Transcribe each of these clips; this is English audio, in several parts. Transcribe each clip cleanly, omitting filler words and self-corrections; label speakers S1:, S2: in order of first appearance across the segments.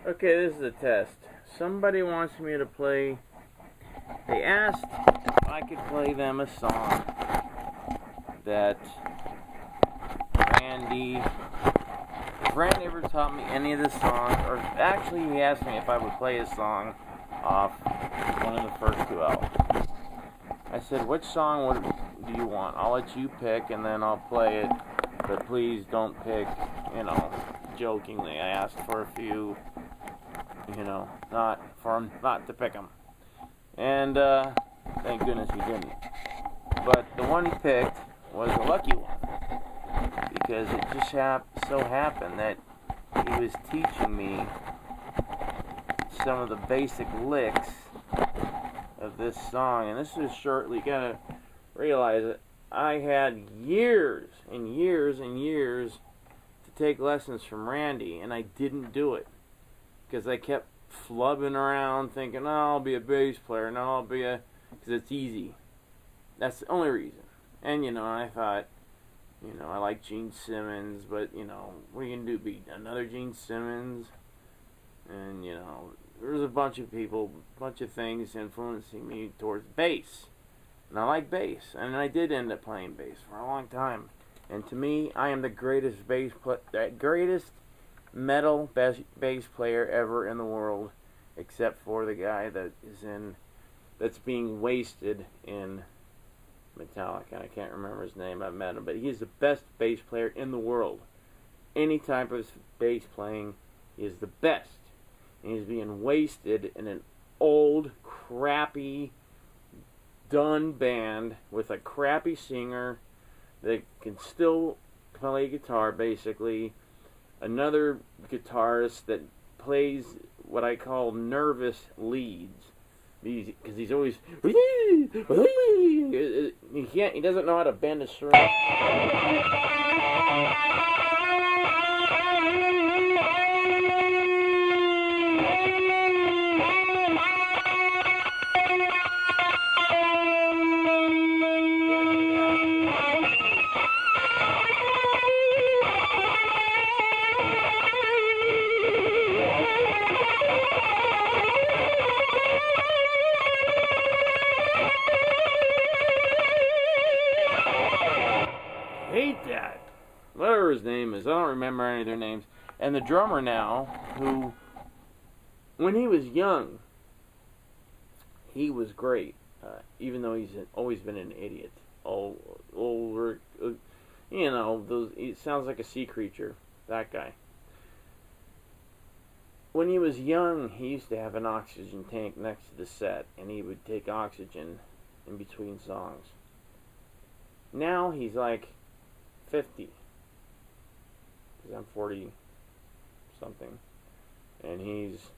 S1: Okay, this is a test. Somebody wants me to play. They asked if I could play them a song that Randy. If Randy ever taught me any of the songs, or actually he asked me if I would play a song off one of the first two albums. I said, which song do you want? I'll let you pick and then I'll play it, but please don't pick, jokingly. I asked for a few, not for him not to pick them. And thank goodness he didn't. But the one he picked was a lucky one, because it just so happened that he was teaching me some of the basic licks of this song. And this is shortly, you gotta realize that I had years and years and years to take lessons from Randy, and I didn't do it because I kept flubbing around thinking, oh, I'll be a bass player, no, I'll be because it's easy. That's the only reason. And, I thought, I like Gene Simmons, but, what are you going to do, be another Gene Simmons? And, there was a bunch of people, a bunch of things influencing me towards bass. And I like bass. And I did end up playing bass for a long time. And to me, I am the greatest greatest metal bass player ever in the world, except for the guy that's being wasted in Metallica. I can't remember his name. I've met him, but he's the best bass player in the world. Any type of bass playing, he is the best. And he's being wasted in an old, crappy, done band with a crappy singer that can still play guitar, basically. Another guitarist that plays what I call nervous leads, because he's always he doesn't know how to bend a string. Hate that. Whatever his name is, I don't remember any of their names. And the drummer now, who, when he was young, he was great, even though he's always been an idiot. It sounds like a sea creature, that guy. When he was young, he used to have an oxygen tank next to the set, and he would take oxygen in between songs. Now he's like 50, because I'm 40 something, and he's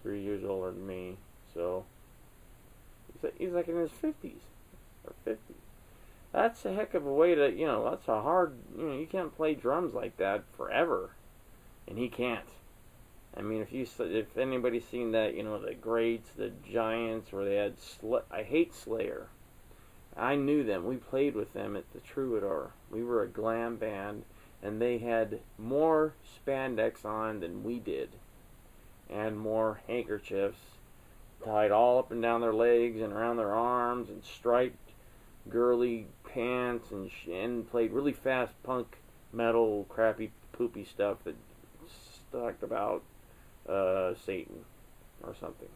S1: 3 years older than me, so he's like in his 50s or 50. That's a heck of a way to, that's a hard, you can't play drums like that forever, and he can't. I mean, if anybody's seen that, the Greats, the Giants, where they had I hate Slayer. I knew them. We played with them at the Troubadour. We were a glam band, and they had more spandex on than we did, and more handkerchiefs tied all up and down their legs and around their arms, and striped girly pants, and played really fast punk metal, crappy, poopy stuff that talked about Satan or something.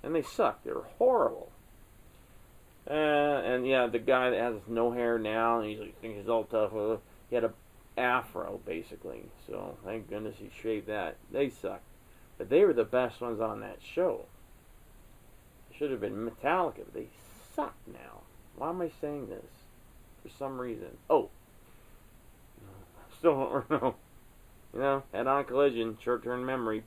S1: And they sucked. They were horrible. And yeah, the guy that has no hair now, and he's all tough. He had a afro, basically. So thank goodness he shaved that. They sucked, but they were the best ones on that show. It should have been Metallica, but they suck now. Why am I saying this? For some reason. Oh, still don't know. Head-on collision, short-term memory.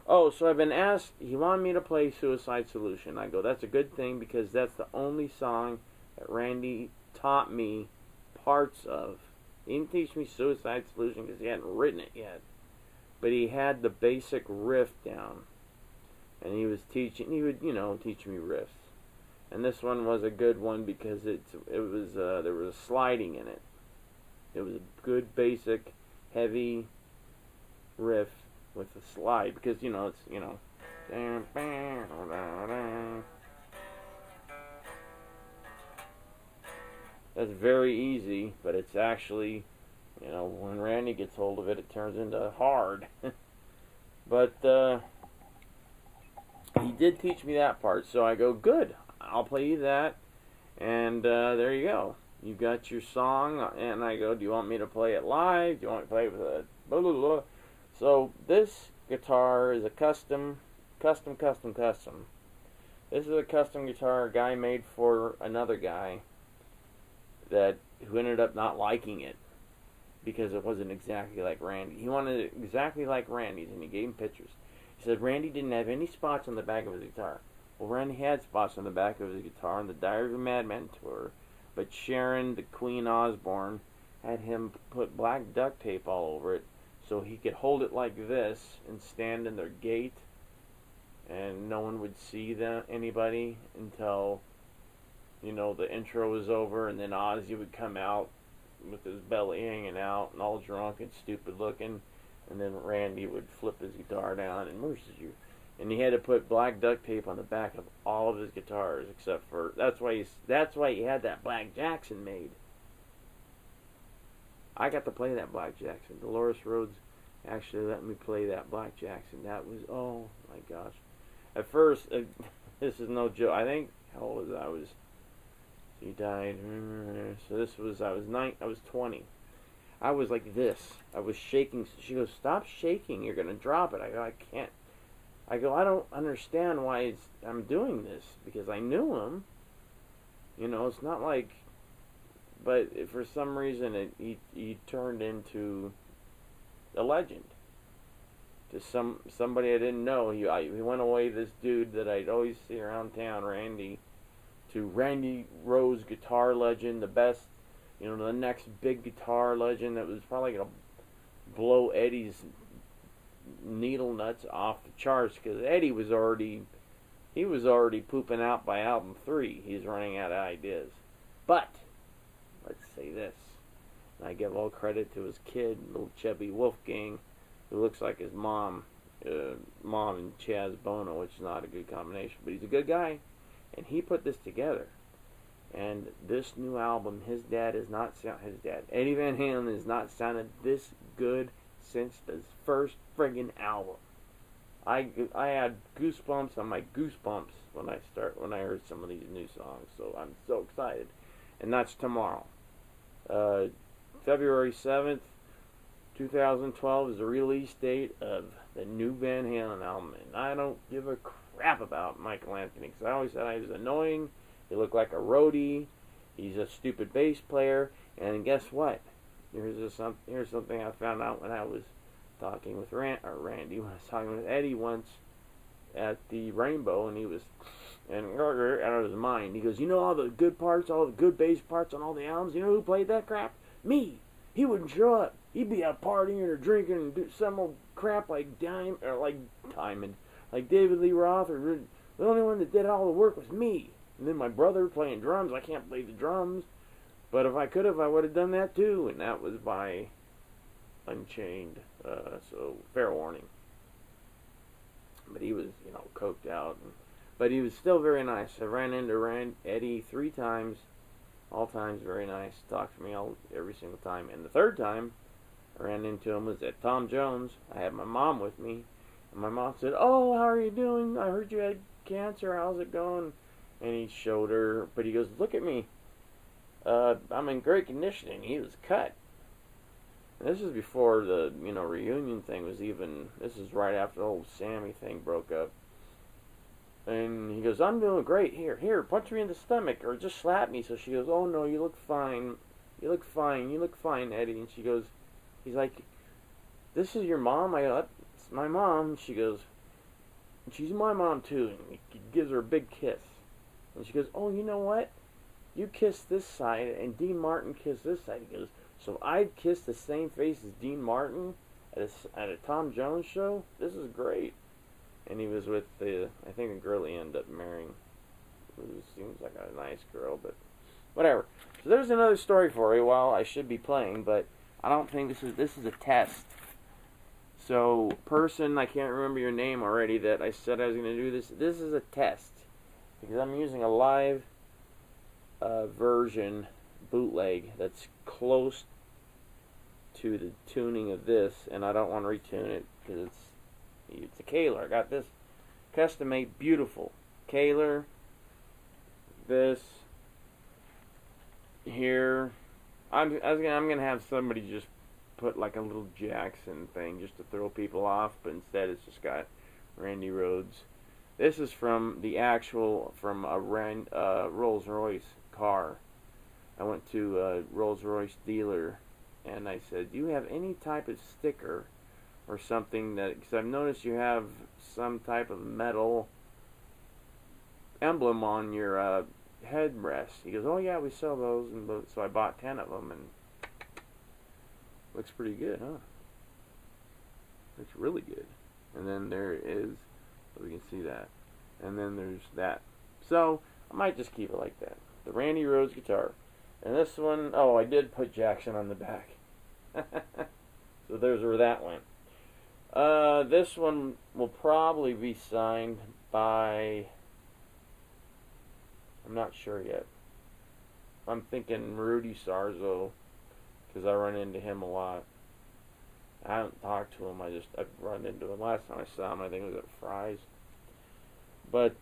S1: Oh, so I've been asked, he wanted me to play Suicide Solution. I go, that's a good thing, because that's the only song that Randy taught me parts of. He didn't teach me Suicide Solution because he hadn't written it yet. But he had the basic riff down. And he would teach me riffs. And this one was a good one because there was a sliding in it. It was a good basic heavy riff with the slide, because it's that's very easy, but it's actually, when Randy gets hold of it, it turns into hard. But he did teach me that part, so I go, good, I'll play you that, and there you go. You got your song, and I go, do you want me to play it live? Do you want me to play it with a blah, blah, blah? So this guitar is a custom. This is a custom guitar a guy made for another guy who ended up not liking it because it wasn't exactly like Randy. He wanted it exactly like Randy's, and he gave him pictures. He said Randy didn't have any spots on the back of his guitar. Well, Randy had spots on the back of his guitar on the Diary of a Madman tour, but Sharon, the Queen Osborne, had him put black duct tape all over it so he could hold it like this and stand in their gate, and no one would see anybody until the intro was over, and then Ozzy would come out with his belly hanging out and all drunk and stupid looking, and then Randy would flip his guitar down and and he had to put black duct tape on the back of all of his guitars, except for that's why he had that Black Jackson made. I got to play that Black Jackson. Dolores Rhodes actually let me play that Black Jackson. That was, oh my gosh. At first, this is no joke. I think, how old was I? He died. So I was 20. I was like this. I was shaking. She goes, stop shaking. You're going to drop it. I go, I can't. I go, I don't understand why I'm doing this, because I knew him. It's not like, but for some reason he turned into a legend. To somebody I didn't know. He went away, this dude that I'd always see around town, Randy, to Randy Rose, guitar legend, the best, the next big guitar legend that was probably going to blow Eddie's needle nuts off the charts, because Eddie was already pooping out by album 3. He's running out of ideas. But let's say this, and I give all credit to his kid, little chubby Wolfgang, who looks like his mom and Chaz Bono, which is not a good combination, but he's a good guy, and he put this together. And this new album, Eddie Van Halen has not sounded this good since the first friggin' album. I had goosebumps on my goosebumps when I heard some of these new songs, so I'm so excited. And that's tomorrow. February 7th, 2012 is the release date of the new Van Halen album, and I don't give a crap about Michael Anthony, because I always said he was annoying. He looked like a roadie. He's a stupid bass player. And guess what? Here's something I found out when I was talking with Randy, when I was talking with Eddie once at the Rainbow, and he was out of his mind. He goes, all the good parts, all the good bass parts on all the albums, who played that crap? Me. He wouldn't show up. He'd be out partying or drinking and do some old crap like Diamond, like David Lee Roth, or the only one that did all the work was me. And then my brother playing drums. I can't play the drums, but if I could have, I would have done that too. And that was by Unchained. So fair warning. But he was, coked out, but he was still very nice. I ran into Eddie 3 times. All times very nice. Talked to me every single time. And the third time I ran into him was at Tom Jones. I had my mom with me, and my mom said, "Oh, how are you doing? I heard you had cancer. How's it going?" And he showed her, but he goes, "Look at me. I'm in great condition." He was cut. And this is before the reunion thing was even. This is right after the whole Sammy thing broke up. And he goes, "I'm doing great. Here, punch me in the stomach, or just slap me." So she goes, "Oh no, you look fine. You look fine, Eddie." And he's like, "This is your mom?" I go, "It's my mom." She goes, "She's my mom too." And he gives her a big kiss. And she goes, "Oh, you know what? You kissed this side, and Dean Martin kissed this side." He goes, "So I'd kiss the same face as Dean Martin at a Tom Jones show? This is great." And he was with I think the girl he ended up marrying, who seems like a nice girl, but whatever. So there's another story for you while I should be playing, but I don't think this is a test. So, person, I can't remember your name already, that I said I was going to do this. This is a test because I'm using a live version bootleg that's close to the tuning of this, and I don't want to retune it because it's a Kaler. I got this custom made, beautiful Kaler. This here, I'm gonna have somebody just put like a little Jackson thing just to throw people off, but instead it's just got Randy Rhoads. This is from the actual, from a Rolls Royce car. I went to a Rolls Royce dealer and I said, do you have any type of sticker or something that, because I've noticed you have some type of metal emblem on your headrest. He goes, oh yeah, we sell those, and so I bought 10 of them, and looks pretty good, huh? Looks really good. And then there is, so we can see that, and then there's that. So I might just keep it like that. The Randy Rhoads guitar, and this one, oh, I did put Jackson on the back. So there's where that went. This one will probably be signed by, I'm not sure yet. I'm thinking Rudy Sarzo, because I run into him a lot. I haven't talked to him, I've run into him. Last time I saw him, I think it was at Fry's. But